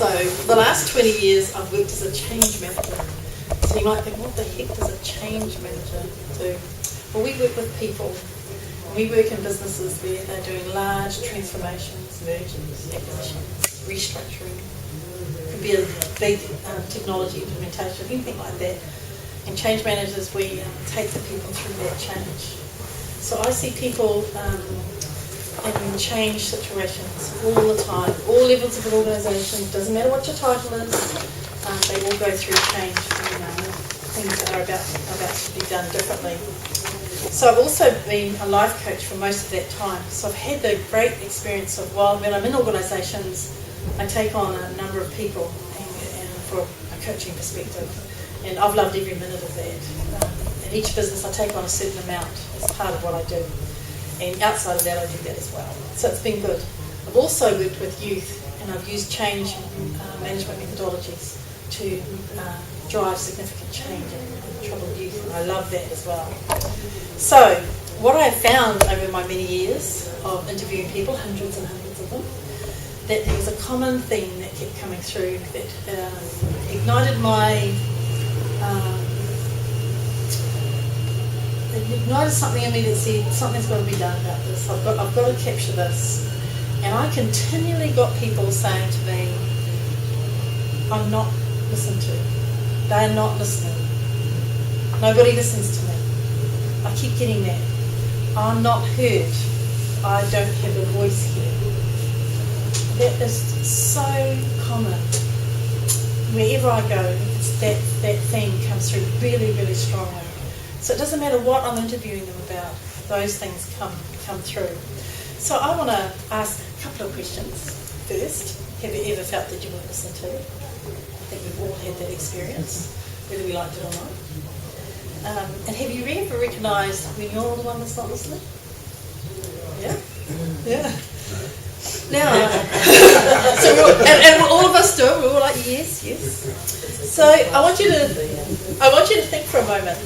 So for the last 20 years I've worked as a change manager. So you might think, what the heck does a change manager do? Well, we work with people. We work in businesses where they're doing large transformations, mergers, acquisitions, restructuring. It could be a big technology implementation, anything like that. And change managers, we take the people through that change. So I see people in change situations all the time, all levels of an organisation. Doesn't matter what your title is, they all go through change and things that are about to be done differently. So I've also been a life coach for most of that time. So I've had the great experience of, when I'm in organisations, I take on a number of people and for a coaching perspective. And I've loved every minute of that. In each business I take on a certain amount as part of what I do. And outside of that I do that as well. So it's been good. I've also worked with youth and I've used change management methodologies to drive significant change in troubled youth, and I love that as well. So what I found over my many years of interviewing people, hundreds and hundreds of them, that there was a common theme that kept coming through that ignited something in me that said something's got to be done about this. I've got to capture this. And I continually got people saying to me, I'm not listened to. They're not listening. Nobody listens to me. I keep getting that. I'm not heard. I don't have a voice here. That is so common. Wherever I go, it's that theme comes through really, really strongly. So it doesn't matter what I'm interviewing them about, those things come through. So I want to ask a couple of questions first. Have you ever felt that you weren't listened to? I think we've all had that experience, whether we liked it or not. And have you ever recognised when you're the one that's not listening? Yeah? Yeah. Now, and all of us do it. We're all like, yes, yes. So I want you to think for a moment.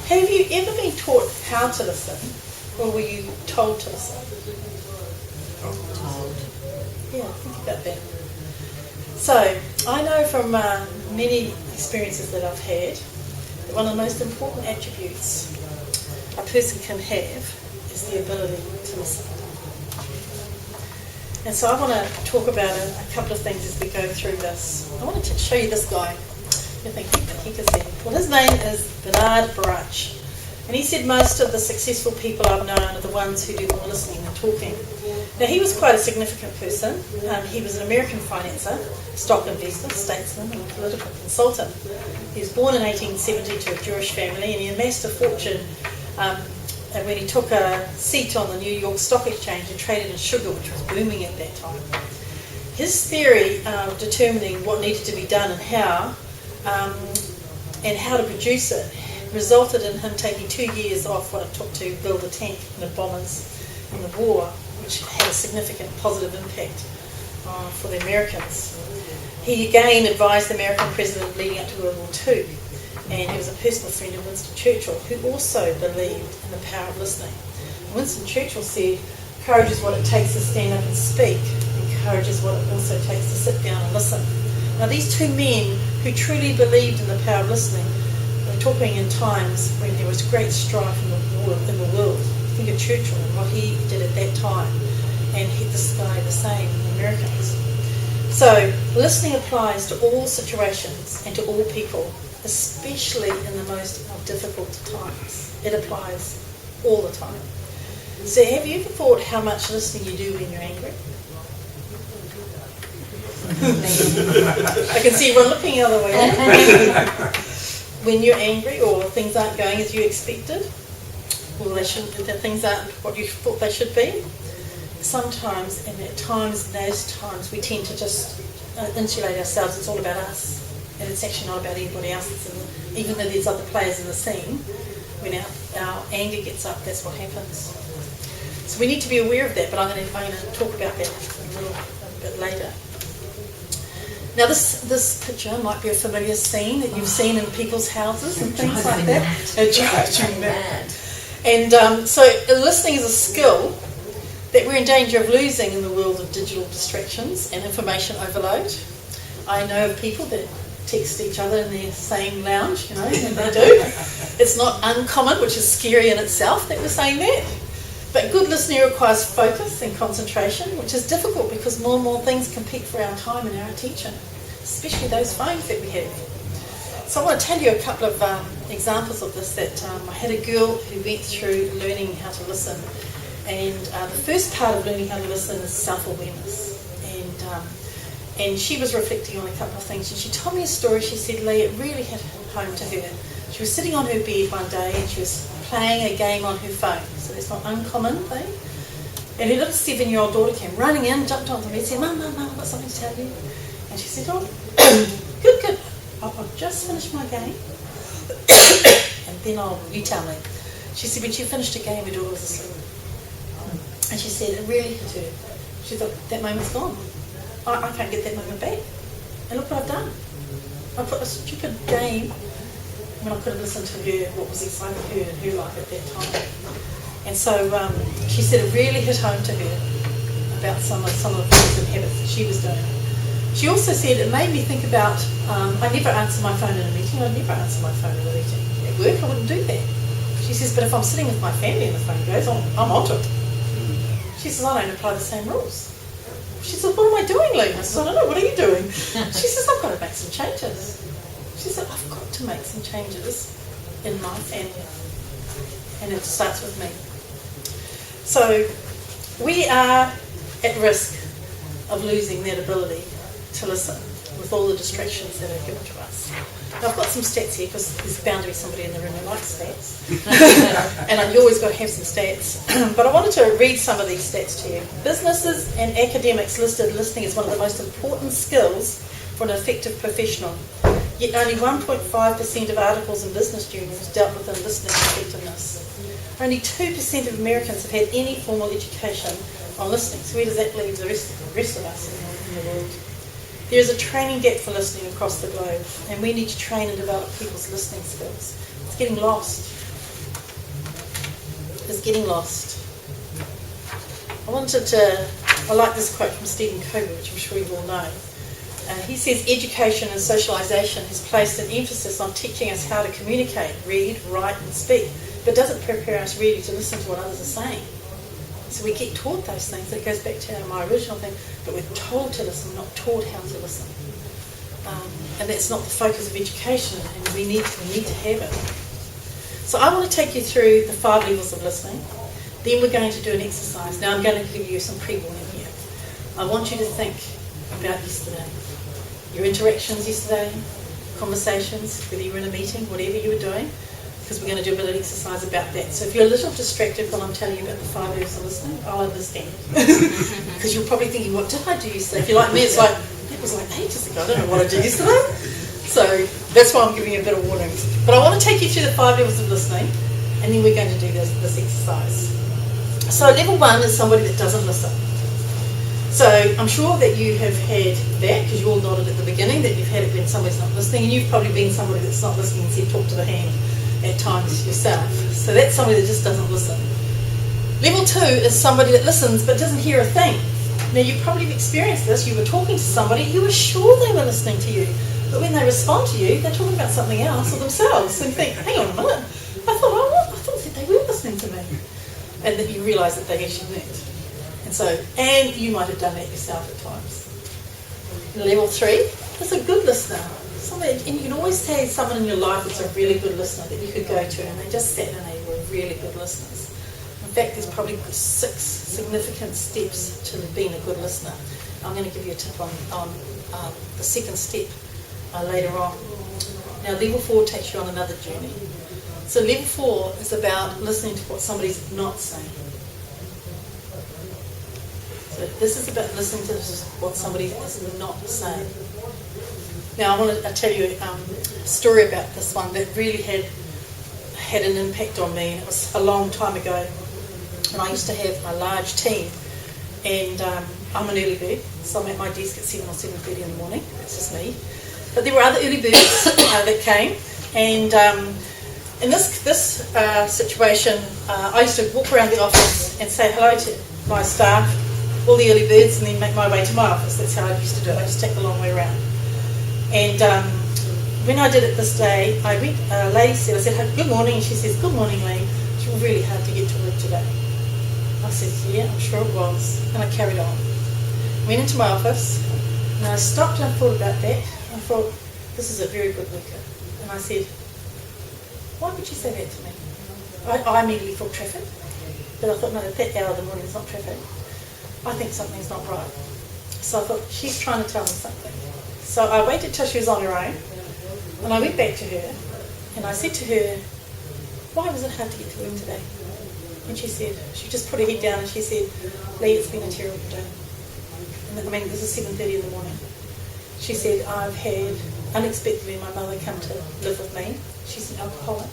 Have you ever been taught how to listen, or were you told to listen? Told. Yeah, think about that. So I know from many experiences that I've had that one of the most important attributes a person can have is the ability to listen. And so I want to talk about a couple of things as we go through this. I want to show you this guy. You're thinking, what the heck is he? Well, his name is Bernard Barach. And he said most of the successful people I've known are the ones who do more listening than talking. Now, he was quite a significant person. He was an American financier, stock investor, statesman, and political consultant. He was born in 1870 to a Jewish family, and he amassed a fortune when he took a seat on the New York Stock Exchange and traded in sugar, which was booming at that time. His theory of determining what needed to be done and how to produce it resulted in him taking 2 years off what it took to build a tank and the bombers in the war, which had a significant positive impact for the Americans. He again advised the American president leading up to World War II, and he was a personal friend of Winston Churchill, who also believed in the power of listening. Winston Churchill said, courage is what it takes to stand up and speak, and courage is what it also takes to sit down and listen. Now, these two men who truly believed in the power of listening were talking in times when there was great strife in the world. Think of Churchill and what he did at that time, and this guy the same, the Americans. So, listening applies to all situations and to all people, especially in the most difficult times. It applies all the time. So, have you ever thought how much listening you do when you're angry? I can see everyone looking the other way. When you're angry or things aren't going as you expected, or things aren't what you thought they should be, sometimes, and at times, those times, we tend to just insulate ourselves. It's all about us, and it's actually not about anybody else. Even though there's other players in the scene, when our anger gets up, that's what happens. So we need to be aware of that, but I'm going to talk about that a bit later. Now this picture might be a familiar scene that you've seen in people's houses and things like that. It drives you mad. And so listening is a skill that we're in danger of losing in the world of digital distractions and information overload. I know of people that text each other in their same lounge, and they do. It's not uncommon, which is scary in itself that we're saying that. But good listening requires focus and concentration, which is difficult because more and more things compete for our time and our attention, especially those phones that we have. So I want to tell you a couple of examples of this. That I had a girl who went through learning how to listen, and the first part of learning how to listen is self-awareness. And she was reflecting on a couple of things, and she told me a story. She said, Lee, it really hit home to her. She was sitting on her bed one day and she was playing a game on her phone, so that's not an uncommon thing. And her little 7-year-old daughter came running in, jumped onto the bed, said, Mum, I've got something to tell you. And she said, oh, good, I've just finished my game, and then you tell me. She said, when she finished her game, her daughter was asleep. And she said, it really hit her. She thought, that moment's gone. I can't get that moment back. And look what I've done. I put a stupid game when I could have listened to her, what was exciting her in her life at that time. And so she said it really hit home to her about some of the things and habits that she was doing. She also said it made me think about, I never answer my phone in a meeting. I'd never answer my phone in a meeting. At work, I wouldn't do that. She says, but if I'm sitting with my family and the phone goes, I'm onto it. She says, I don't apply the same rules. She said, what am I doing, Lee? I said, I don't know, what are you doing? She says, I've got to make some changes. She said, I've got to make some changes in my family. And it starts with me. So we are at risk of losing that ability to listen with all the distractions that are given to us. Now, I've got some stats here because there's bound to be somebody in the room who likes stats. And you always got to have some stats. But I wanted to read some of these stats to you. Businesses and academics listed listening as one of the most important skills for an effective professional. Yet only 1.5% of articles in business journals dealt with listening effectiveness. Only 2% of Americans have had any formal education on listening. So where does that leave the rest of us in the world? There is a training gap for listening across the globe, and we need to train and develop people's listening skills. It's getting lost. It's getting lost. I like this quote from Stephen Covey, which I'm sure you all know. He says, education and socialisation has placed an emphasis on teaching us how to communicate, read, write and speak, but doesn't prepare us really to listen to what others are saying. So we get taught those things. It goes back to my original thing, but we're told to listen, not taught how to listen. And that's not the focus of education, and we need to have it. So I want to take you through the 5 levels of listening. Then we're going to do an exercise. Now I'm going to give you some pre-warning here. I want you to think about yesterday. Your interactions yesterday, conversations, whether you were in a meeting, whatever you were doing, because we're going to do a bit of exercise about that. So if you're a little distracted while I'm telling you about the 5 levels of listening, I'll understand. Because you're probably thinking, what did I do yesterday? If you're like me, it's like, it was like ages ago, I don't know what I did yesterday. So that's why I'm giving you a bit of warning. But I want to take you through the 5 levels of listening, and then we're going to do this exercise. So level 1 is somebody that doesn't listen. So I'm sure that you have had that, because you all nodded at the beginning, that you've had it when somebody's not listening, and you've probably been somebody that's not listening and said talk to the hand at times yourself. So that's somebody that just doesn't listen. Level 2 is somebody that listens but doesn't hear a thing. Now you probably have experienced this. You were talking to somebody, you were sure they were listening to you, but when they respond to you, they're talking about something else or themselves, and you think, hang on a minute, I thought that they were listening to me. And then you realise that they actually weren't. And you might have done that yourself at times. Level 3 is a good listener. And you can always say someone in your life that's a really good listener that you could go to, and they just sat and they were really good listeners. In fact, there's probably 6 significant steps to being a good listener. I'm going to give you a tip on the second step later on. Now, level 4 takes you on another journey. So level 4 is about listening to what somebody's not saying. So this is about listening to what somebody is not saying. Now I want to tell you a story about this one that really had an impact on me, and it was a long time ago. And I used to have a large team, and I'm an early bird, so I'm at my desk at 7 or 7:30 in the morning. That's just me. But there were other early birds that came, and in this situation, I used to walk around the office and say hello to my staff, all the early birds, and then make my way to my office. That's how I used to do it. I just take the long way around. And when I did it this day, I went, a lady said, I said, good morning. And she says, good morning, Lee. It's really hard to get to work today. I said, yeah, I'm sure it was. And I carried on. Went into my office, and I stopped and I thought about that. I thought, this is a very good worker. And I said, why would you say that to me? I immediately thought traffic. But I thought, no, at that hour of the morning it's not traffic. I think something's not right. So I thought, she's trying to tell me something. So I waited till she was on her own, and I went back to her, and I said to her, why was it hard to get to work today? And she said, she just put her head down and she said, Lee, it's been a terrible day. And I mean, this is 7:30 in the morning. She said, I've had, unexpectedly, my mother come to live with me. She's an alcoholic.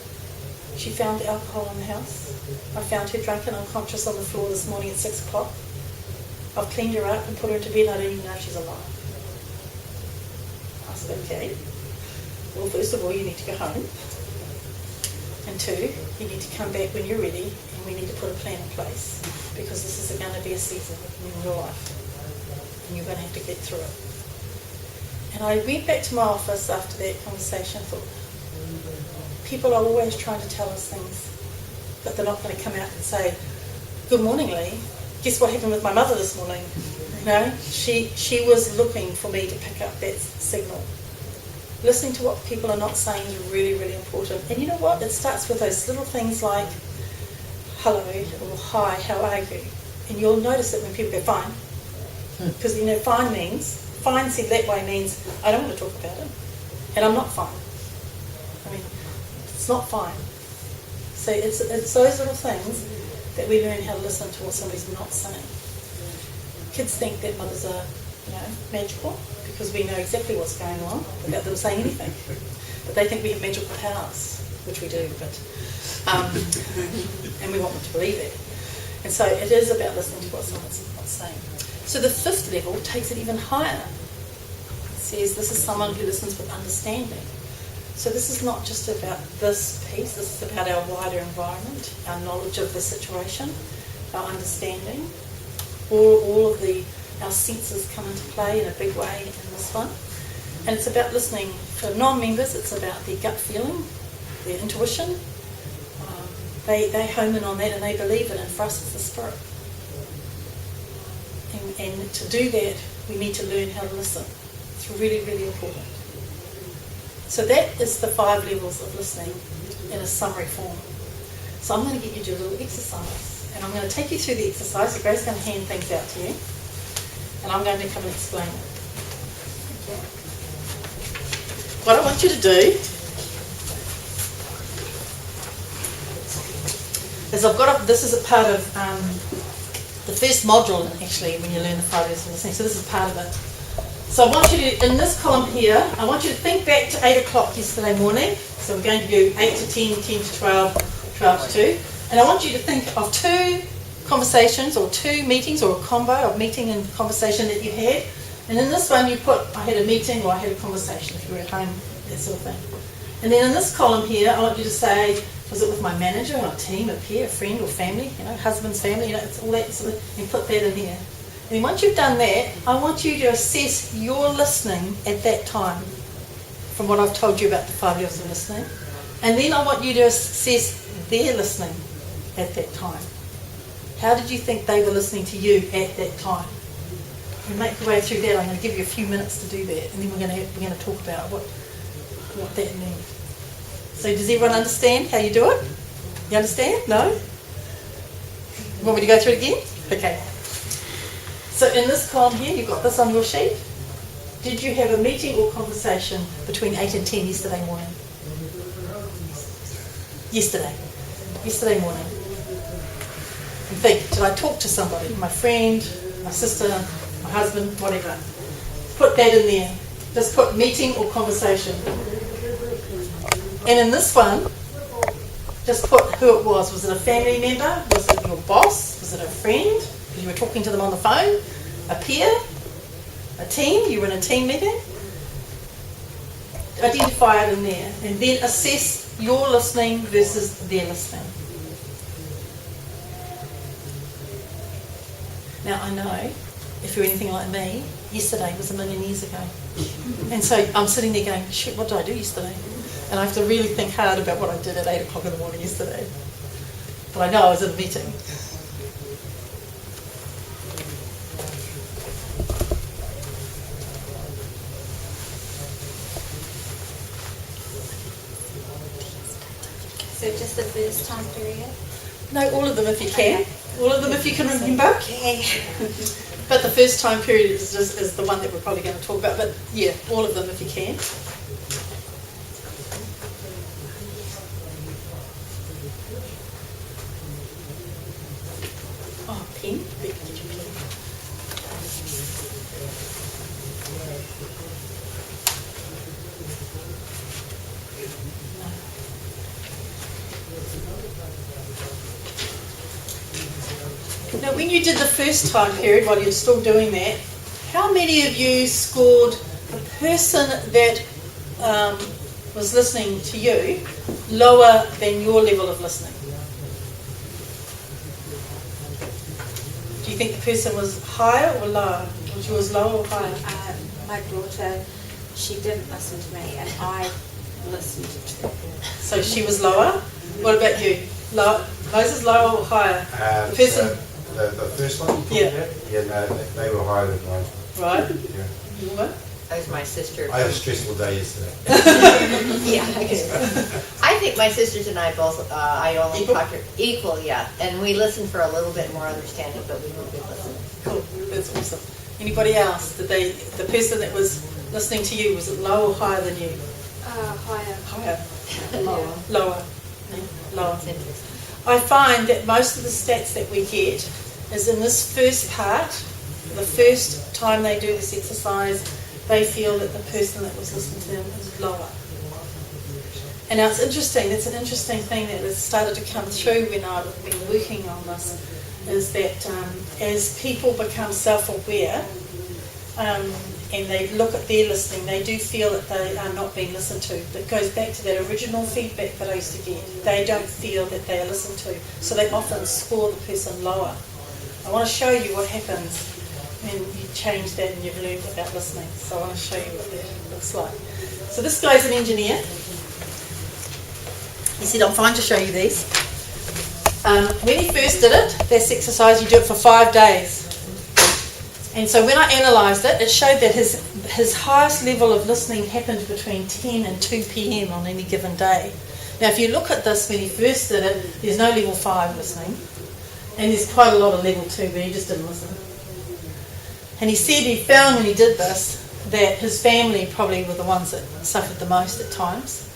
She found alcohol in the house. I found her drunk and unconscious on the floor this morning at 6 o'clock. I've cleaned her up and put her into bed. I don't even know if she's alive. I said, okay. Well, first of all, you need to go home. And two, you need to come back when you're ready, and we need to put a plan in place, because this is going to be a season in your life, and you're going to have to get through it. And I went back to my office after that conversation and thought, people are always trying to tell us things, but they're not going to come out and say, good morning, Lee. Guess what happened with my mother this morning? You know, she was looking for me to pick up that signal. Listening to what people are not saying is really, really important. And you know what? It starts with those little things like, hello, or hi, how are you? And you'll notice it when people go, fine. Because, you know, fine said that way means, I don't want to talk about it. And I'm not fine. I mean, it's not fine. So it's those little things that we learn how to listen to what somebody's not saying. Kids think that mothers are, you know, magical, because we know exactly what's going on without them saying anything. But they think we have magical powers, which we do, but and we want them to believe it. And so it is about listening to what someone's not saying. So the fifth level takes it even higher. It says this is someone who listens with understanding. So this is not just about this piece, this is about our wider environment, our knowledge of the situation, our understanding. All of our senses come into play in a big way in this one. And it's about listening. For non-members, it's about their gut feeling, their intuition. They home in on that and they believe it, and for us it's the spirit. And to do that, we need to learn how to listen. It's really, really important. So that is the 5 levels of listening in a summary form. So I'm going to get you to do a little exercise, and I'm going to take you through the exercise. So Grace's going to hand things out to you, and I'm going to come and explain it. Okay. What I want you to do is this is a part of the first module, actually, when you learn the 5 levels of listening. So this is part of it. So I want you to, in this column here, I want you to think back to 8 o'clock yesterday morning. So we're going to do 8 to 10, 10 to 12, 12 to 2. And I want you to think of 2 conversations or 2 meetings, or a combo of meeting and conversation that you had. And in this one you put, I had a meeting or I had a conversation, if you were at home, that sort of thing. And then in this column here, I want you to say, was it with my manager or a team, a peer, a friend or family, you know, husband's family, you know, it's all that sort of, and put that in here. And then once you've done that, I want you to assess your listening at that time from what I've told you about the 5 levels of listening. And then I want you to assess their listening at that time. How did you think they were listening to you at that time? And make your way through that. I'm going to give you a few minutes to do that, and then we're going to talk about what that means. So does everyone understand how you do it? You understand? No? You want me to go through it again? Okay. So in this column here, you've got this on your sheet. Did you have a meeting or conversation between 8 and 10 yesterday morning? Yesterday morning. And think, did I talk to somebody? My friend, my sister, my husband, whatever. Put that in there. Just put meeting or conversation. And in this one, just put who it was. Was it a family member? Was it your boss? Was it a friend? Because you were talking to them on the phone? A peer? A team? You were in a team meeting? Identify it in there. And then assess your listening versus their listening. Now I know if you're anything like me, yesterday was a million years ago. And so I'm sitting there going, shit, what did I do yesterday? And I have to really think hard about what I did at 8 o'clock in the morning yesterday. But I know I was in a meeting. So just the first time period? No, all of them if you can. All of them if you can remember. Okay. But the first time period is the one that we're probably going to talk about. But yeah, all of them if you can. Oh, pen. Better get your pen. Now, when you did the first time period, while you're still doing that, how many of you scored the person that was listening to you lower than your level of listening? Do you think the person was higher or lower? Was yours lower or higher? My daughter, she didn't listen to me, and I listened to her. So she was lower. What about you? Lower? Moses, lower or higher? The person. The first one? Yeah. Yeah, no, they were higher than mine. Right. Yeah. You were? That was my sister. I had a stressful day yesterday. Yeah, I guess. I think my sisters and I both, I only Equal? talked equal, yeah. And we listened for a little bit more understanding, but we were good listeners. Cool. That's awesome. Anybody else? Did the person that was listening to you, was it lower or higher than you? Higher. Higher. Lower. Lower. Yeah, lower. That's interesting. I find that most of the stats that we get is in this first part, the first time they do this exercise, they feel that the person that was listening to them is lower. And now it's interesting, it's an interesting thing that has started to come through when I've been working on this, is that as people become self-aware and they look at their listening, they do feel that they are not being listened to. That goes back to that original feedback that I used to get. They don't feel that they are listened to, so they often score the person lower. I want to show you what happens when you change that and you've learned about listening. So I want to show you what that looks like. So this guy's an engineer. He said, I'm fine to show you these. When he first did it, this exercise, you do it for 5 days. And so when I analysed it, it showed that his highest level of listening happened between 10 and 2 p.m. on any given day. Now if you look at this when he first did it, there's no level 5 listening. And there's quite a lot of level 2, but he just didn't listen. And he said he found when he did this that his family probably were the ones that suffered the most at times.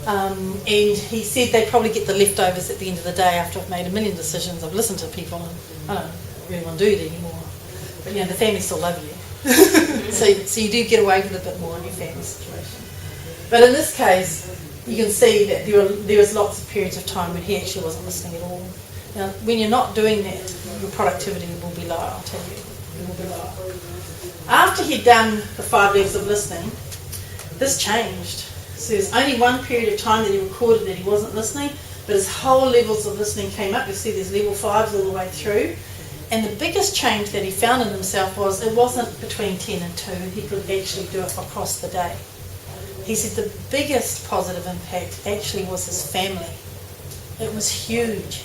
And he said they probably get the leftovers at the end of the day after I've made a million decisions. I've listened to people and I don't really want to do it anymore. But the family still love you. so you do get away with a bit more in your family situation. But in this case, you can see that there was lots of periods of time when he actually wasn't listening at all. Now, when you're not doing that, your productivity will be lower, I'll tell you. It will be lower. After he'd done the 5 levels of listening, this changed. So there's only one period of time that he recorded that he wasn't listening, but his whole levels of listening came up. You see there's level 5s all the way through. And the biggest change that he found in himself was it wasn't between 10 and 2. He could actually do it across the day. He said the biggest positive impact actually was his family. It was huge.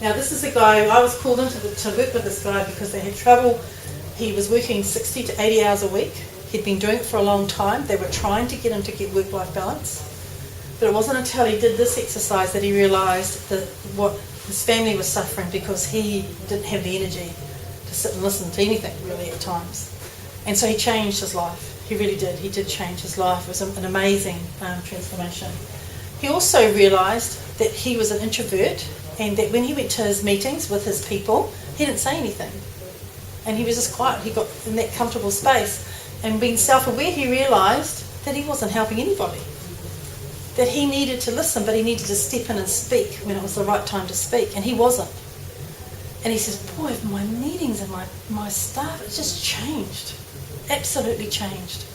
Now this is a guy, I was called in to work with this guy because they had trouble. He was working 60 to 80 hours a week. He'd been doing it for a long time. They were trying to get him to get work-life balance. But it wasn't until he did this exercise that he realised that what his family was suffering because he didn't have the energy to sit and listen to anything really at times. And so he changed his life. He really did. He did change his life. It was an amazing transformation. He also realised that he was an introvert and that when he went to his meetings with his people, he didn't say anything. And he was just quiet. He got in that comfortable space. And being self-aware, he realised that he wasn't helping anybody. That he needed to listen, but he needed to step in and speak when it was the right time to speak. And he wasn't. And he says, boy, my meetings and my staff, it's just changed. Absolutely changed.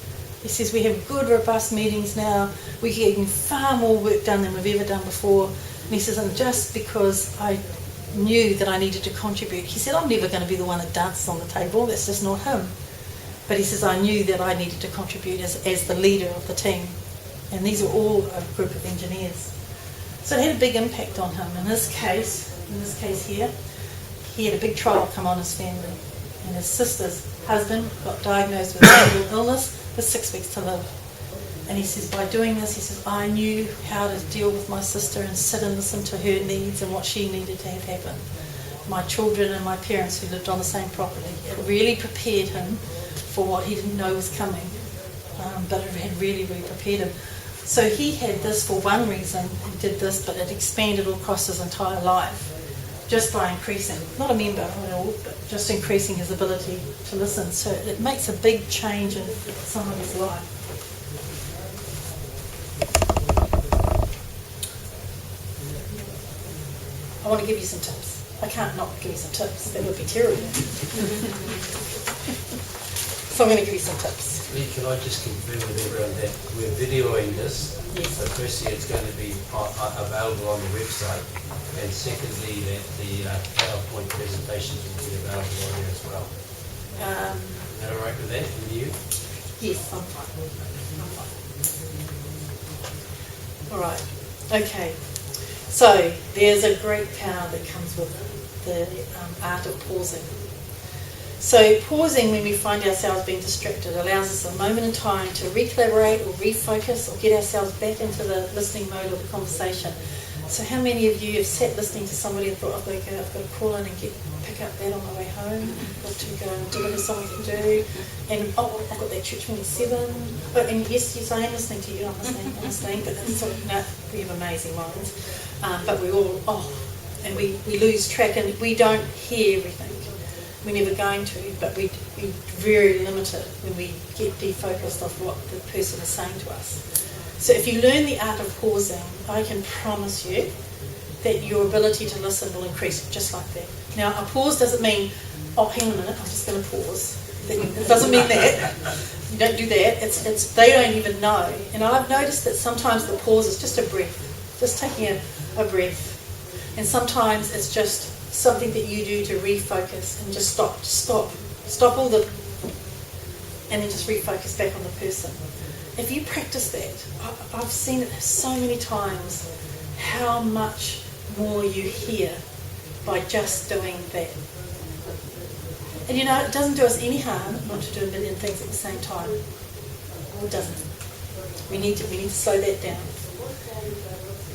He says, we have good, robust meetings now. We're getting far more work done than we've ever done before. And he says, and just because I knew that I needed to contribute. He said, I'm never going to be the one that dances on the table, that's just not him. But he says, I knew that I needed to contribute as the leader of the team. And these are all a group of engineers. So it had a big impact on him. In this case here, he had a big trial come on his family. And his sister's husband got diagnosed with a fatal illness with 6 weeks to live. And he says, by doing this, he says, I knew how to deal with my sister and sit and listen to her needs and what she needed to have happen. My children and my parents who lived on the same property. It really prepared him for what he didn't know was coming. But it had really, really prepared him. So he had this for one reason, he did this, but it expanded all across his entire life. Just by increasing, not a member at all, but just increasing his ability to listen. So it makes a big change in somebody's life. I want to give you some tips. I can't not give you some tips. That would be terrible. So I'm going to give you some tips. Lee, can I just confirm with everyone that we're videoing this? Yes. So firstly, it's going to be available on the website, and secondly, that the PowerPoint presentations will be available on there as well. Is that all right with that, with you? Yes, I'm fine. All right. Okay. So there's a great power that comes with the art of pausing. So pausing when we find ourselves being distracted allows us a moment in time to recollaborate or refocus or get ourselves back into the listening mode of the conversation. So how many of you have sat listening to somebody and thought, I've got to call in and pick up that on my way home, I've got to go and deliver something to do, and I've got that church meeting 7. Oh, and yes, I am listening to you, I'm listening, but that's sort of, no, we have amazing minds. But we all, and we lose track and we don't hear everything. We're never going to, but we're very limited when we get defocused off what the person is saying to us. So if you learn the art of pausing, I can promise you that your ability to listen will increase just like that. Now, a pause doesn't mean, oh, hang on a minute, I'm just going to pause. It doesn't mean that. You don't do that. It's they don't even know. And I've noticed that sometimes the pause is just a breath, just taking a breath. And sometimes it's just something that you do to refocus and just stop all the, and then just refocus back on the person. If you practice that, I've seen it so many times, how much more you hear by just doing that. And you know, it doesn't do us any harm not to do a million things at the same time. It doesn't. We need to slow that down.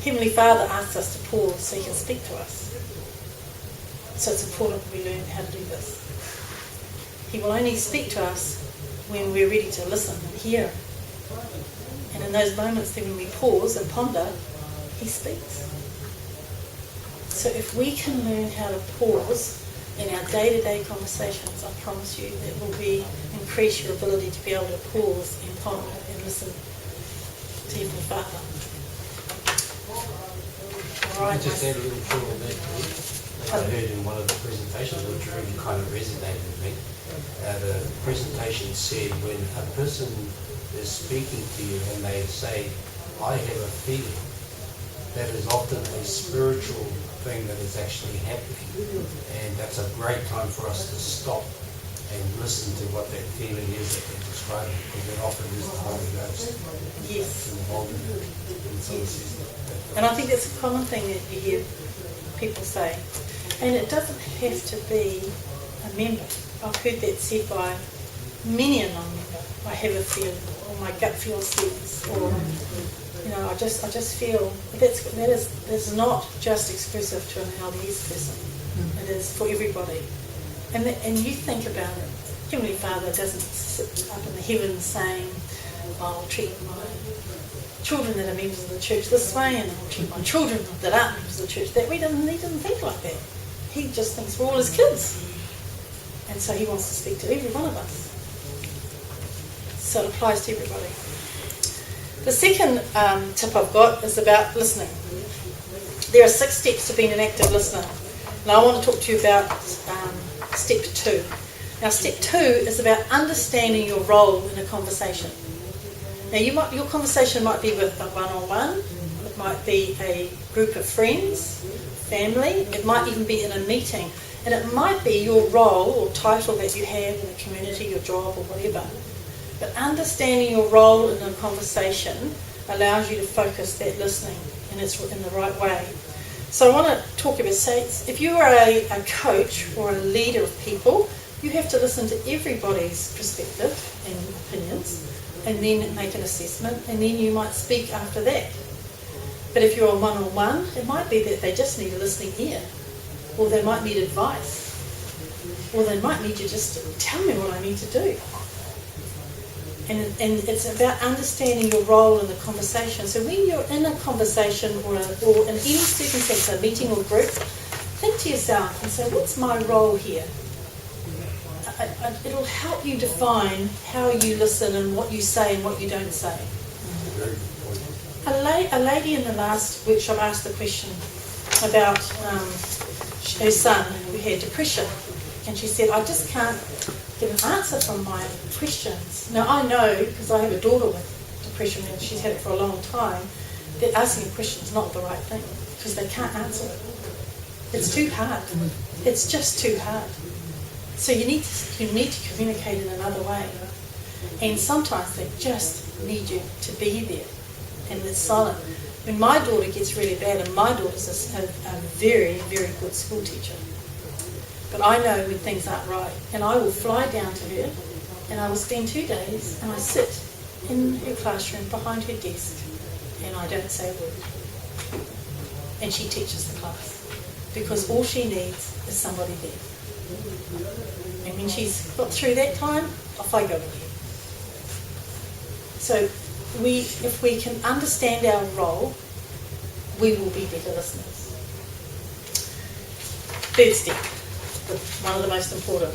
Heavenly Father asks us to pause so He can speak to us. So it's important that we learn how to do this. He will only speak to us when we're ready to listen and hear. And in those moments then when we pause and ponder, He speaks. So if we can learn how to pause in our day-to-day conversations, I promise you it will increase your ability to be able to pause and ponder and listen to Heavenly Father. All right. Just add a little thought on that. I heard in one of the presentations, which really kind of resonated with me. The presentation said when a person is speaking to you and they say, I have a feeling, that is often a spiritual thing that is actually happening. And that's a great time for us to stop and listen to what that feeling is that they're describing, because it often is the Holy Ghost. Yes. Involved in it. Yes. And I think that's a common thing that you hear people say. And it doesn't have to be a member. I've heard that said by many a non-member. I have a feeling, or my gut feel says, or I just feel that is not just exclusive to an LDS person. It is for everybody. And you think about it. Heavenly Father doesn't sit up in the heavens saying, I'll treat my children that are members of the church this way, and I'll treat my children that aren't members of the church that way. He doesn't think like that. He just thinks we're all His kids. And so He wants to speak to every one of us. So it applies to everybody. The second tip I've got is about listening. There are 6 steps to being an active listener. And I want to talk to you about step 2. Now step 2 is about understanding your role in a conversation. Now your conversation might be with a one-on-one, it might be a group of friends, family, it might even be in a meeting, and it might be your role or title that you have in the community, your job or whatever. But understanding your role in a conversation allows you to focus that listening, and it's in the right way. So I want to talk about, say, if you are a coach or a leader of people, you have to listen to everybody's perspective and opinions, and then make an assessment, and then you might speak after that. But if you're on one-on-one, it might be that they just need a listening ear, or they might need advice, or they might need you just to tell me what I need to do. And it's about understanding your role in the conversation. So when you're in a conversation or in any circumstance, a meeting or group, think to yourself and say, what's my role here? It'll help you define how you listen and what you say and what you don't say. A lady in the last workshop asked the question about her son who had depression, and she said, I just can't get an answer from my questions. Now I know, because I have a daughter with depression and she's had it for a long time, that asking a question is not the right thing, because they can't answer it. It's too hard. It's just too hard. So you need to communicate in another way. And sometimes they just need you to be there. And it's silent. When my daughter gets really bad, and my daughter's a very, very good school teacher, but I know when things aren't right, and I will fly down to her, and I will spend 2 days, and I sit in her classroom behind her desk, and I don't say a word. And she teaches the class, because all she needs is somebody there. And when she's got through that time, off I go again. So if we can understand our role, we will be better listeners. Third step, one of the most important,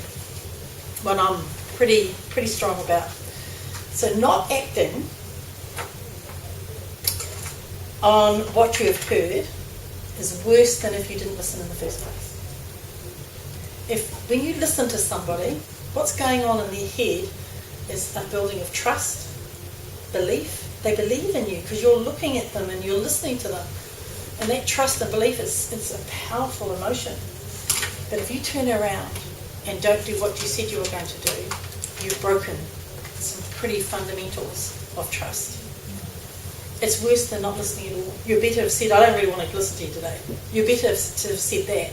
one I'm pretty strong about. So not acting on what you have heard is worse than if you didn't listen in the first place. When you listen to somebody, what's going on in their head is a building of trust, belief. They believe in you because you're looking at them and you're listening to them. And that trust and belief it's a powerful emotion. But if you turn around and don't do what you said you were going to do, you've broken some pretty fundamentals of trust. It's worse than not listening at all. You're better to have said, I don't really want to listen to you today. You're better to have said that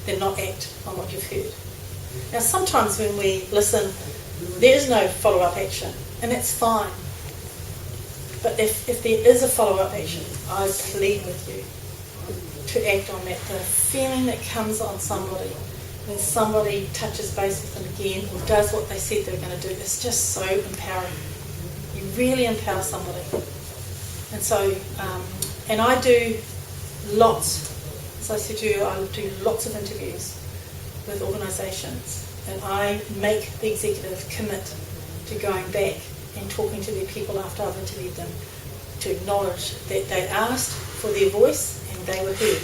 than not act on what you've heard. Now sometimes when we listen, there is no follow-up action, and that's fine. But if there is a follow-up action, I plead with you to act on that. The feeling that comes on somebody when somebody touches base with them again or does what they said they were going to do, is just so empowering. You really empower somebody. And so, and I do lots, as I said to you, I do lots of interviews with organisations, and I make the executive commit to going back and talking to their people after I've interviewed them to acknowledge that they asked for their voice and they were heard.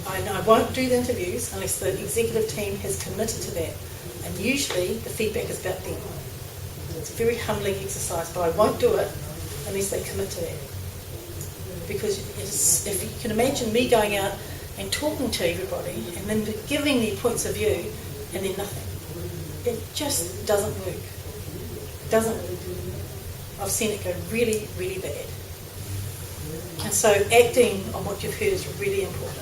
I won't do the interviews unless the executive team has committed to that, and usually the feedback is about them. It's a very humbling exercise, but I won't do it unless they commit to that. Because if you can imagine me going out and talking to everybody and then giving their points of view and then nothing, it just doesn't work. It doesn't work. I've seen it go really, really bad. And so acting on what you've heard is really important.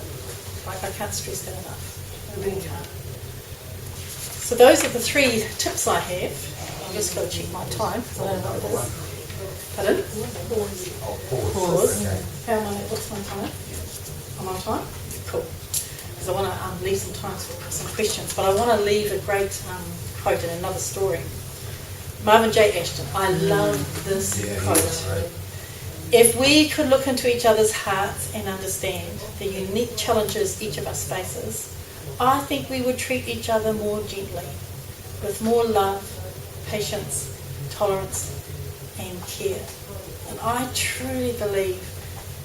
I can't stress that enough. I really can't. So those are the 3 tips I have. I've just got to check my time because I don't know what it is. Pardon? Pause. Okay. How am I? What's my time? Am I on time? Cool. Because I want to leave some time for some questions, but I want to leave a great quote in another story. Marvin J. Ashton. I love this quote. Right. If we could look into each other's hearts and understand the unique challenges each of us faces, I think we would treat each other more gently, with more love, patience, tolerance, and care. And I truly believe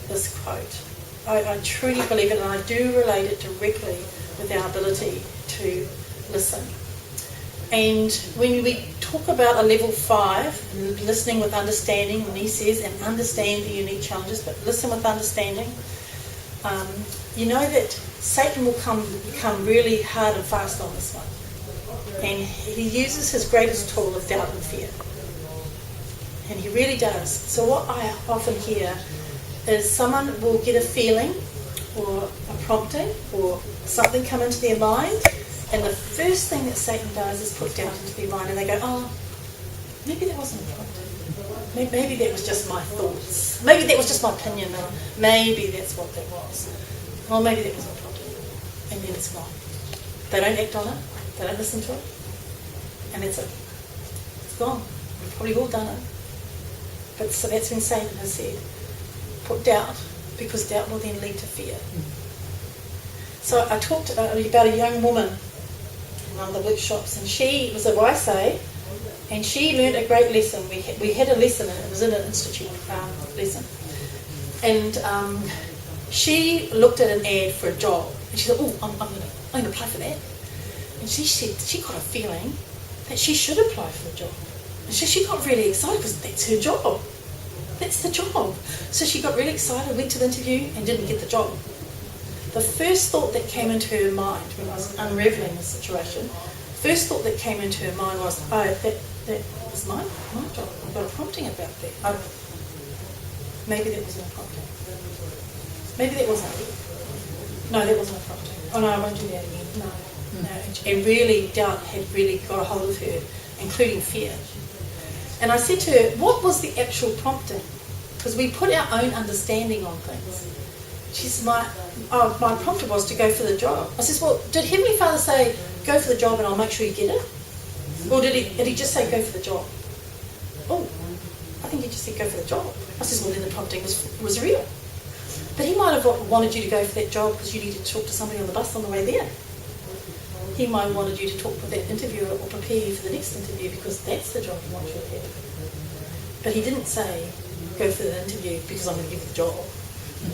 this quote. I truly believe it, and I do relate it directly with our ability to listen. And when we talk about a level 5, listening with understanding, and he says, and understand the unique challenges, but listen with understanding, you know that Satan will become really hard and fast on this one. And he uses his greatest tool of doubt and fear. And he really does. So what I often hear is someone will get a feeling or a prompting or something come into their mind, and the first thing that Satan does is put doubt into their mind, and they go, oh, maybe that wasn't a prompting. Maybe that was just my thoughts. Maybe that was just my opinion, or maybe that's what that was. Or maybe that was a prompting. And then it's gone. They don't act on it. They don't listen to it. And that's it. It's gone. We've probably all done it. But so that's when Satan has said, put doubt, because doubt will then lead to fear. So I talked about a young woman in one of the workshops, and she was a Waisei, and she learned a great lesson. We had a lesson, it was in an institute lesson. And she looked at an ad for a job, and she said, oh, I'm going to apply for that. And she said she got a feeling that she should apply for a job. And so she got really excited because that's her job. That's the job. So she got really excited, went to the interview and didn't get the job. The first thought that came into her mind when I was unravelling the situation, first thought that came into her mind was, oh, that was my job. I've got a prompting about that. Maybe that wasn't a prompting. Maybe that wasn't. No, that wasn't a prompting. Oh no, I won't do that again. No. And really, doubt had really got a hold of her, including fear. And I said to her, what was the actual prompting? Because we put our own understanding on things. She said, my prompting was to go for the job. I said, well, did Heavenly Father say, go for the job and I'll make sure you get it? Or did he just say, go for the job? Oh, I think he just said, go for the job. I said, well, then the prompting was real. But he might have wanted you to go for that job because you needed to talk to somebody on the bus on the way there. He might have wanted you to talk with that interviewer or prepare you for the next interview because that's the job he wants you to have. But he didn't say, go for the interview because I'm going to give you the job.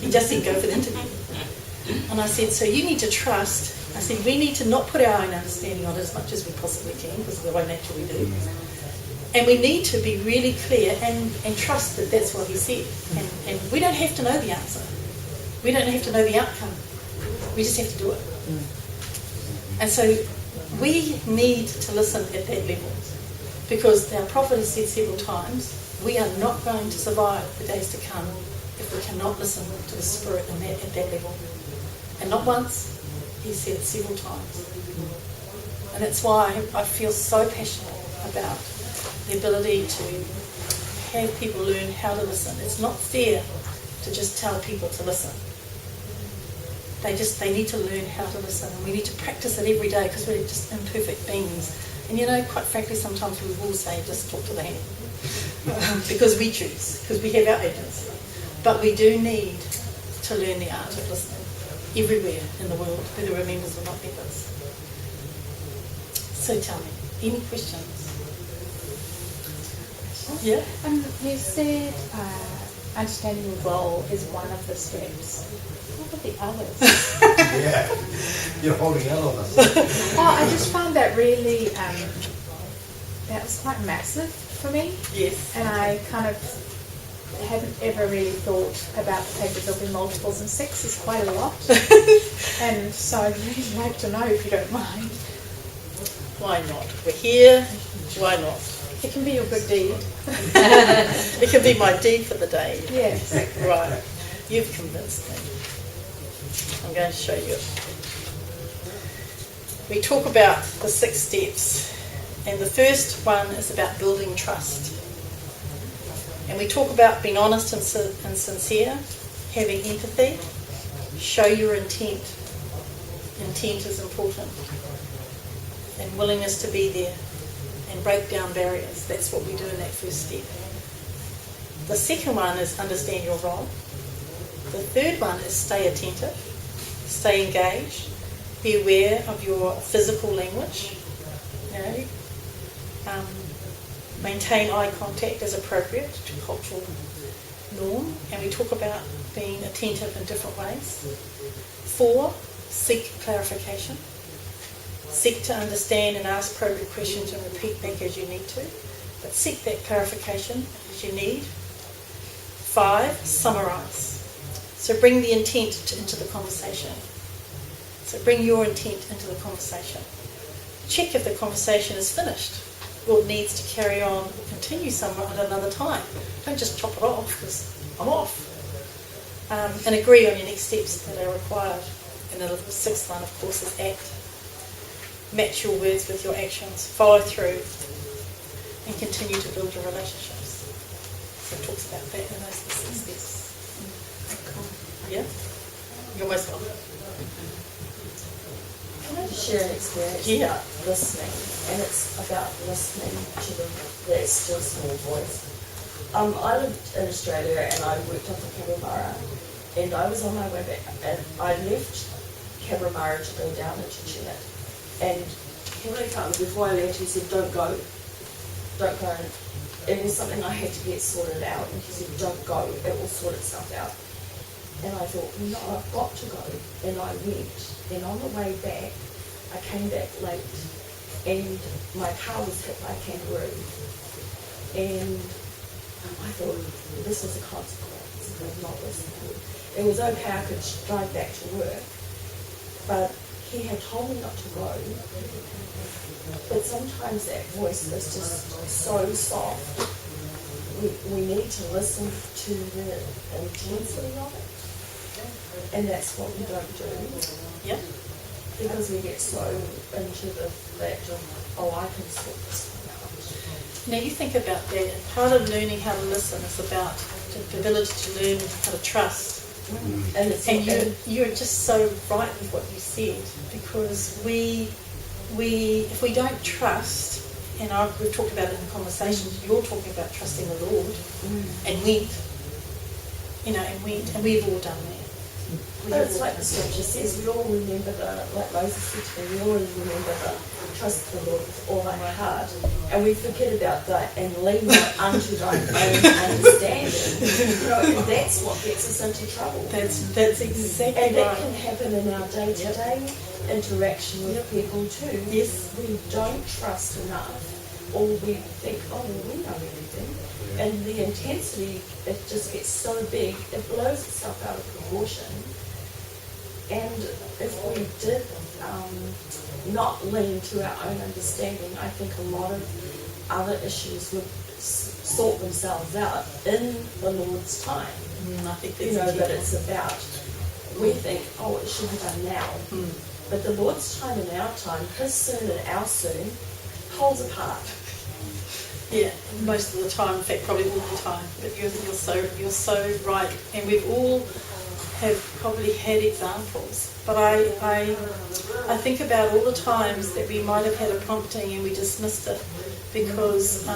He just said, go for the interview. And I said, so you need to trust. I said, we need to not put our own understanding on it as much as we possibly can because of the way nature we do. And we need to be really clear and trust that that's what he said. And we don't have to know the answer. We don't have to know the outcome. We just have to do it. And so we need to listen at that level because our prophet has said several times, we are not going to survive the days to come if we cannot listen to the Spirit at that level. And not once, he said it several times. And that's why I feel so passionate about the ability to have people learn how to listen. It's not fair to just tell people to listen. They need to learn how to listen, and we need to practice it every day because we're just imperfect beings. And quite frankly, sometimes we will say, just talk to the hand because we choose, because we have our agency. But we do need to learn the art of listening everywhere in the world, whether we're members or not members. So tell me, any questions? Yeah? You said understanding your role is one of the steps. What are the others? Yeah, you're holding out on us. I just found that really, that was quite massive for me. Yes. And I kind of hadn't ever really thought about the fact that there'll be multiples, and 6 is quite a lot. And so I'd really like to know, if you don't mind. Why not? We're here. Why not? It can be your good deed. It can be my deed for the day. Yes. Right. You've convinced me. I'm going to show you. We talk about the 6 steps, and the first one is about building trust. And we talk about being honest and sincere, having empathy, show your intent. Intent is important. And willingness to be there and break down barriers. That's what we do in that first step. The second one is understand your role. The third one is stay attentive, stay engaged, be aware of your physical language, maintain eye contact as appropriate to cultural norm, and we talk about being attentive in different ways. 4, seek clarification. Seek to understand and ask appropriate questions and repeat back as you need to, but seek that clarification as you need. 5, summarise. So bring the intent into the conversation. So bring your intent into the conversation. Check if the conversation is finished or needs to carry on or continue somewhere at another time. Don't just chop it off because I'm off. And agree on your next steps that are required. And the sixth one, of course, is act. Match your words with your actions. Follow through and continue to build your relationships. So it talks about that in those six steps. Yeah? You're most welcome. Can I just share an experience Yeah. about listening? And it's about listening to the still small voice. I lived in Australia and I worked up in Cabramatta, and I was on my way back, and I left Cabramatta to go down into Chinit. And Henry Carter, before I left, he said, don't go. Don't go. It was something I had to get sorted out, and he said, don't go, it will sort itself out. And I thought, no, I've got to go. And I went. And on the way back, I came back late, and my car was hit by a kangaroo. And I thought, this was a consequence of not listening. It was okay, I could drive back to work, but he had told me not to go. But sometimes that voice is just so soft. We need to listen to the intensity of it. And that's what we don't do. Yeah. Because we get so into the fact of, oh, I can sort this one out. Now you think about that. Part of learning how to listen is about the ability to learn how to trust. And it's And you're just so right with what you said, because we if we don't trust, and we've talked about it in conversations, you're talking about trusting the Lord, and went, and we've all done that. But it's like the scripture says, we all remember like Moses said to me, we all remember trust the Lord with all our heart, and we forget about that and lean not unto thine own understanding. And that's what gets us into trouble. That's exactly And that right. can happen in our day-to-day interaction with people too. Yes. We don't trust enough, or we think, oh, well, we know everything. And the intensity, it just gets so big, it blows itself out of proportion. And if we did not lean to our own understanding, I think a lot of other issues would sort themselves out in the Lord's time. I think that's But it's about, we think, oh, it should be done now. But the Lord's time and our time, His soon and our soon, poles apart. Yeah, most of the time, in fact, probably all the time. But you're so right, and we've all have probably had examples. But I think about all the times that we might have had a prompting and we dismissed it because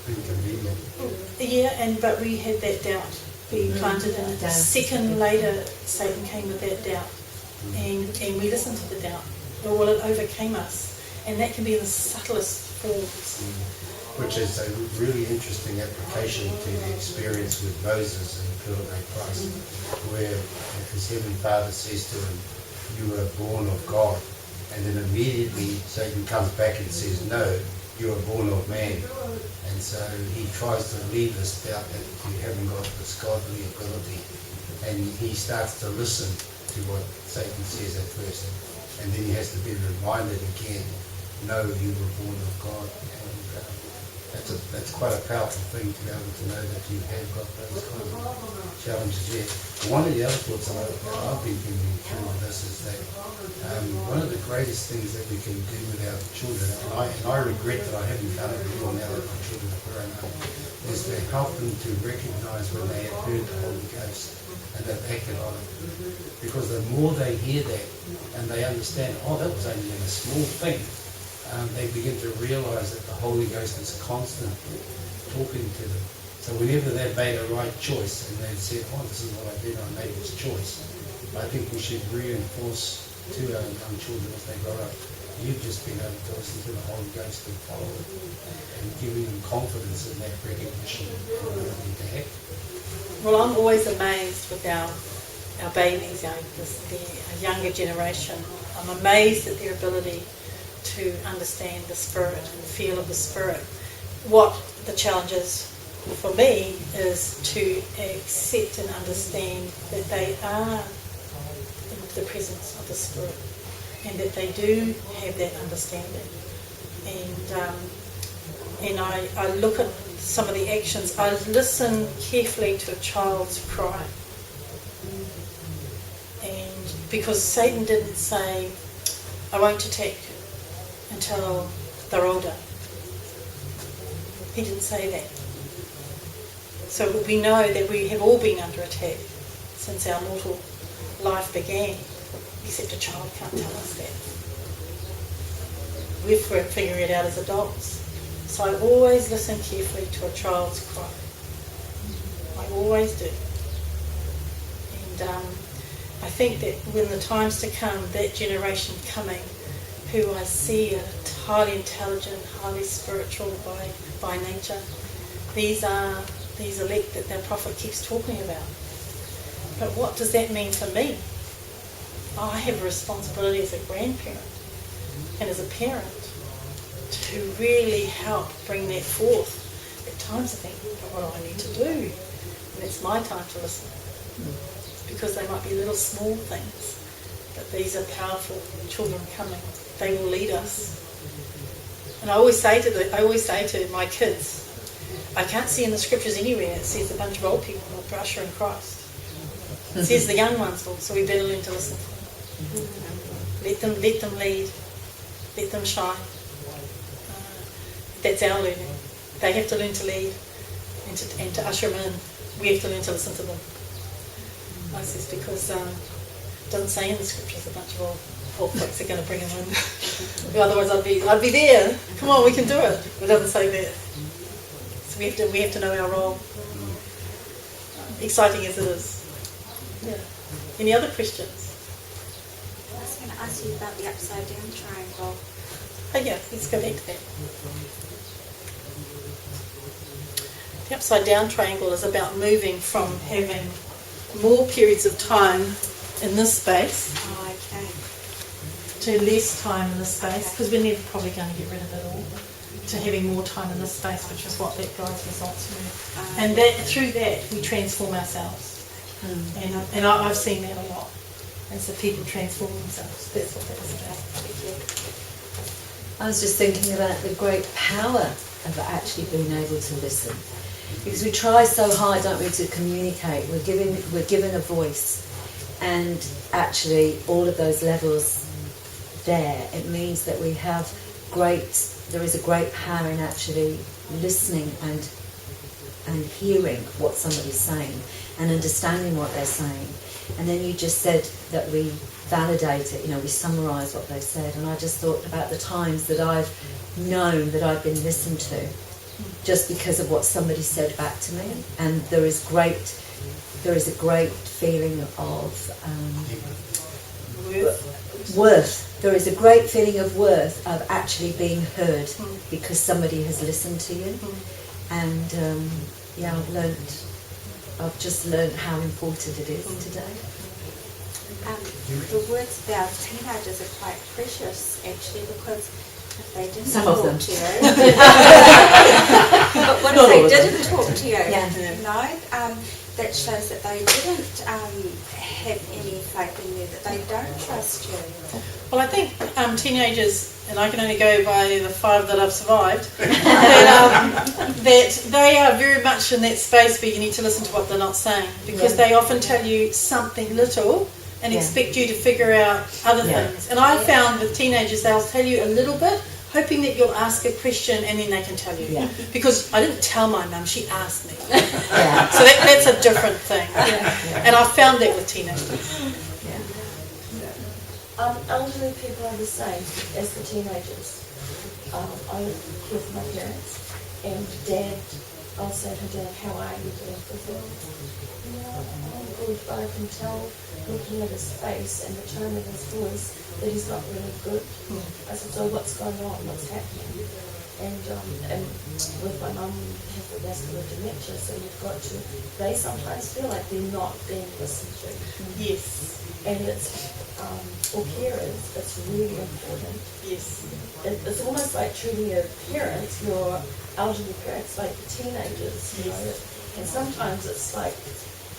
Inconvenient. but we had that doubt. We planted in it. A second later, Satan came with that doubt, and we listened to the doubt. Well, it overcame us, and that can be in the subtlest forms. Which is a really interesting application to the experience with Moses in the Pillar of Christ, where his Heavenly Father says to him, you were born of God. And then immediately Satan comes back and says, no, you are born of man. And so he tries to leave this doubt that you haven't got this godly ability. And he starts to listen to what Satan says at first. And then he has to be reminded again, no, you were born of God. And that's quite a powerful thing to be able to know that you have got those kind of challenges there. One of the other thoughts that I've been thinking through with this is that one of the greatest things that we can do with our children, and I regret that I haven't done it before now that my children are grown up, is to help them to recognise when they have heard the Holy Ghost and they've acted on it. Because the more they hear that and they understand, oh, that was only a small thing, they begin to realise that the Holy Ghost is constantly talking to them. So whenever they've made a right choice and they've said, oh, this is what I did, I made this choice, I think we should reinforce to our young children as they grow up, you've just been able to listen to the Holy Ghost and follow it, and giving them confidence in that recognition and ability to act. Well, I'm always amazed with our babies, the younger generation. I'm amazed at their ability to understand the Spirit and the feel of the Spirit. What the challenge is, for me is to accept and understand that they are in the presence of the Spirit and that they do have that understanding. And I look at some of the actions. I listen carefully to a child's cry. And because Satan didn't say, I won't attack until they're older. He didn't say that. So we know that we have all been under attack since our mortal life began, except a child can't tell us that. We're figuring it out as adults. So I always listen carefully to a child's cry. I always do. And I think that when the times to come, that generation coming, who I see are highly intelligent, highly spiritual by nature, these are these elect that their prophet keeps talking about. But what does that mean for me? I have a responsibility as a grandparent and as a parent to really help bring that forth. At times I think, what do I need to do? And it's my time to listen. Because they might be little small things, but these are powerful children coming. They will lead us. And I always say to my kids, I can't see in the scriptures anywhere it says a bunch of old people are ushering Christ. It says the young ones will, so we better learn to listen to them. Let them lead. Let them shine. That's our learning. They have to learn to lead and to usher them in. We have to learn to listen to them. I says because it doesn't say in the scriptures a bunch of old folks are going to bring them in. Otherwise I'd be there. Come on, we can do it. It doesn't say that. So we have to know our role. Exciting as it is. Yeah. Any other questions? I was going to ask you about the upside down triangle. Oh yeah, let's go back to that. The upside down triangle is about moving from having more periods of time in this space Oh, okay. to less time in this space, because we're never probably going to get rid of it all, to having more time in this space, which is what that drives results with. And that through that we transform ourselves. And I've seen that a lot. And so people transform themselves. That's what that is about. I was just thinking about the great power of actually being able to listen. Because we try so hard, don't we, to communicate. We're given a voice. And actually all of those levels there, it means that we have there is a great power in actually listening and hearing what somebody's saying and understanding what they're saying. And then you just said that we validate it, we summarise what they said. And I just thought about the times that I've known that I've been listened to just because of what somebody said back to me. And there is a great feeling of worth. There is a great feeling of worth of actually being heard because somebody has listened to you. And I've just learned how important it is today. The words about teenagers are quite precious, actually, because if they didn't Some of talk them. to you, but what Not all if of they them. didn't talk to you? Yeah. No, that shows that they didn't have any faith in you, that they don't trust you. Well, I think teenagers, and I can only go by the 5 that I've survived, that they are very much in that space where you need to listen to what they're not saying, because they often tell you something little and expect you to figure out other things. And I found with teenagers, they'll tell you a little bit, hoping that you'll ask a question and then they can tell you. Yeah. Because I didn't tell my mum, she asked me. Yeah. So that's a different thing. And I found that with teenagers. Elderly people are the same as the teenagers. I live with my parents, and Dad, I'll say to Dad, how are you, Dad? He said, I'm good, but I can tell looking at his face and the tone of his voice that he's not really good. I said, so what's going on? What's happening? And with my mum has the vascular dementia, so they sometimes feel like they're not being listened to. Yes. And it's, for carers, it's really important. Yes. It's almost like treating your parents, your elderly parents, like teenagers, you know. And sometimes it's like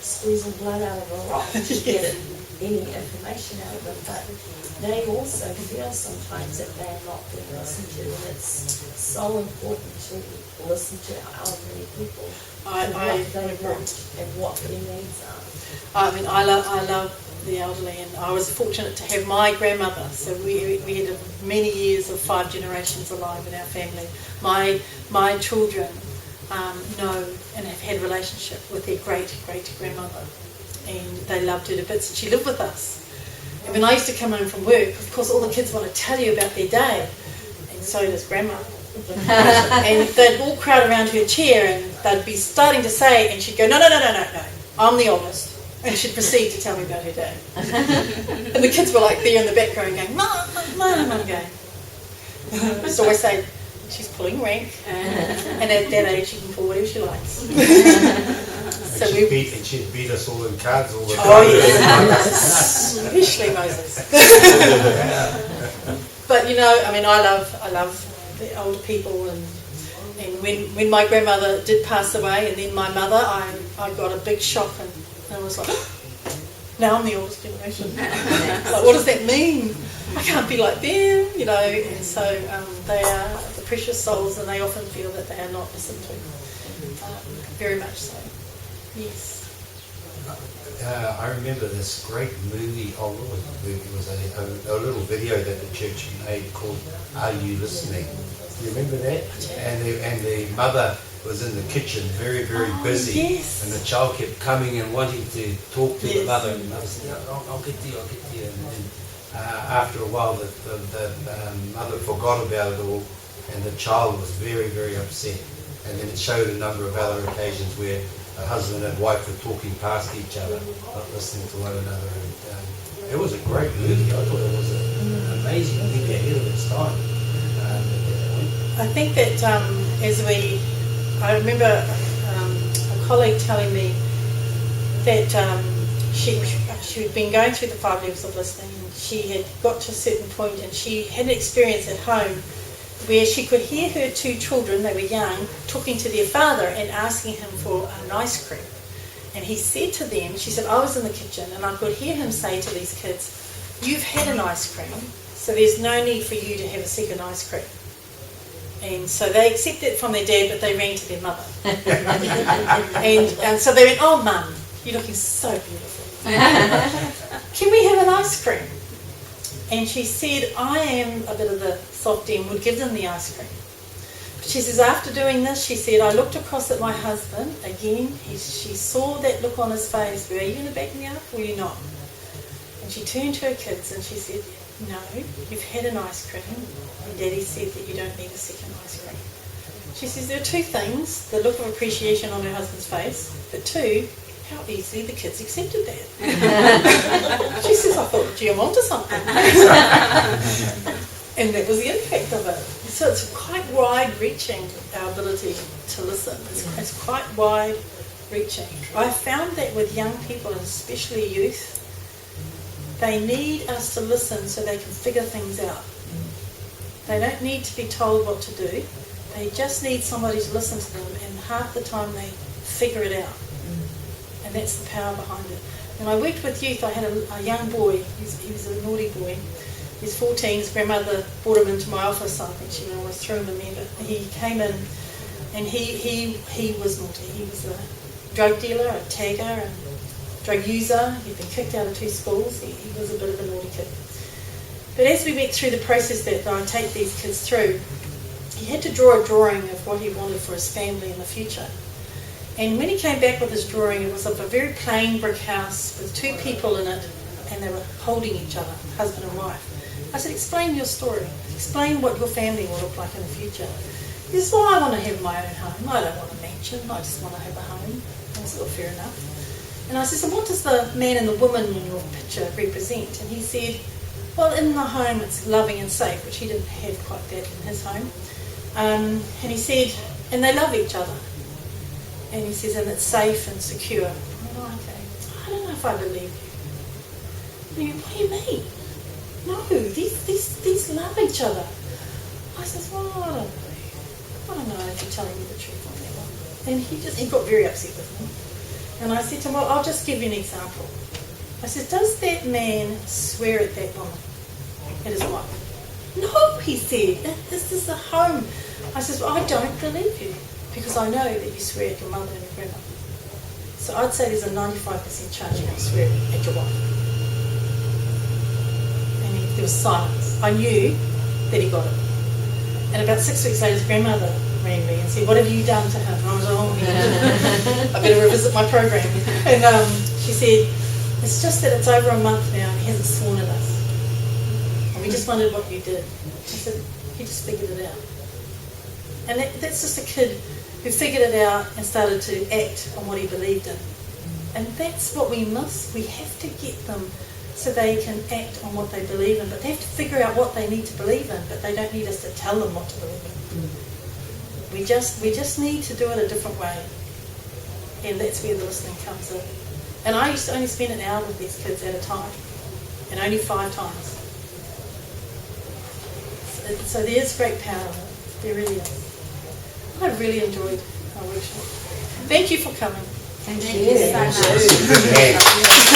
squeezing blood out of a rock to get any information out of them. But they also feel sometimes that they're not being listened to, and it's so important to listen to our elderly people and what they want and what their needs are. I mean, I love the elderly, and I was fortunate to have my grandmother. So we had many years of 5 generations alive in our family. My children know and have had a relationship with their great grandmother, and they loved her to bits. And she lived with us. And when I used to come home from work, of course, all the kids want to tell you about their day, and so does Grandma. And they'd all crowd around her chair, and they'd be starting to say, and she'd go, no, I'm the oldest. And she'd proceed to tell me about her day. And the kids were like there in the background going, Mum, I'm going. So I say, she's pulling rank, and at that age she can pull whatever she likes. So she'd beat us all in cards all the time. Oh yes, especially Moses. But you know, I mean, I love the older people, and when my grandmother did pass away, and then my mother, I got a big shock, and I was like, now I'm the oldest generation. Like, what does that mean? I can't be like them, you know. And so they are the precious souls, and they often feel that they are not listened to. Very much so. Yes. I remember this great movie, it was a little video that the church made called Are You Listening? Do you remember that? And the mother was in the kitchen very busy, yes. and the child kept coming and wanting to talk to the mother, and the mother said, I'll get to you. And after a while the mother forgot about it all, and the child was very upset. And then it showed a number of other occasions where a husband and wife were talking past each other, not listening to one another. And it was a great movie. I thought it was an amazing movie ahead of its time at that point. I think that I remember a colleague telling me that she'd been going through the 5 levels of listening, and she had got to a certain point, and she had an experience at home where she could hear her 2 children, they were young, talking to their father and asking him for an ice cream. And he said to them, she said, I was in the kitchen and I could hear him say to these kids, you've had an ice cream, so there's no need for you to have a second ice cream. And so they accepted it from their dad, but they ran to their mother. and so they went, oh, Mum, you're looking so beautiful. Can we have an ice cream? And she said, I am a bit of the softie and would give them the ice cream. But she says, after doing this, she said, I looked across at my husband. Again, she saw that look on his face. Were you going to back me up or were you not? And she turned to her kids and she said, no, you've had an ice cream. And Daddy said that you don't need a second ice cream. She says, there are 2 things. The look of appreciation on her husband's face. But 2, how easily the kids accepted that. She says, I thought, gee, I'm onto something. And that was the impact of it. So it's quite wide-reaching, our ability to listen. It's quite wide-reaching. I found that with young people, and especially youth, they need us to listen so they can figure things out. They don't need to be told what to do. They just need somebody to listen to them, and half the time they figure it out. And that's the power behind it. When I worked with youth, I had a young boy. He was a naughty boy. He's 14. His grandmother brought him into my office. I think she almost threw him in there. But he came in, and he was naughty. He was a drug dealer, a tagger, a drug user. He'd been kicked out of 2 schools. He was a bit of a naughty kid. But as we went through the process that I take these kids through, he had to draw a drawing of what he wanted for his family in the future. And when he came back with his drawing, it was of a very plain brick house with 2 people in it, and they were holding each other, husband and wife. I said, explain your story. Explain what your family will look like in the future. He says, well, I want to have my own home. I don't want a mansion. I just want to have a home. I said, well, fair enough. And I said, so what does the man and the woman in your picture represent? And he said, well, in the home it's loving and safe, which he didn't have quite that in his home. And he said, and they love each other. And he says, and it's safe and secure. Oh, okay. I don't know if I believe you. What do you mean? No, these love each other. I says, well, I don't know if you're telling me the truth on that one. And he got very upset with me. And I said to him, well, I'll just give you an example. I said, does that man swear at that woman, at his wife? No, he said, this is a home. I said, well, I don't believe you because I know that you swear at your mother and your grandmother. So I'd say there's a 95% chance you're going to swear at your wife. And there was silence. I knew that he got it. And about 6 weeks later, his grandmother rang me and said, what have you done to him? And I was like, oh, yeah. I better revisit my program. And she said, it's just that it's over a month now and he hasn't sworn at us. And we just wondered what you did. I said, he just figured it out. And that's just a kid who figured it out and started to act on what he believed in. And that's what we miss. We have to get them so they can act on what they believe in. But they have to figure out what they need to believe in, but they don't need us to tell them what to believe in. We just need to do it a different way. And that's where the listening comes in. And I used to only spend an hour with these kids at a time, and only 5 times. So there is great power in it. There really is. I really enjoyed our workshop. Thank you for coming. Thank you so much. Yeah.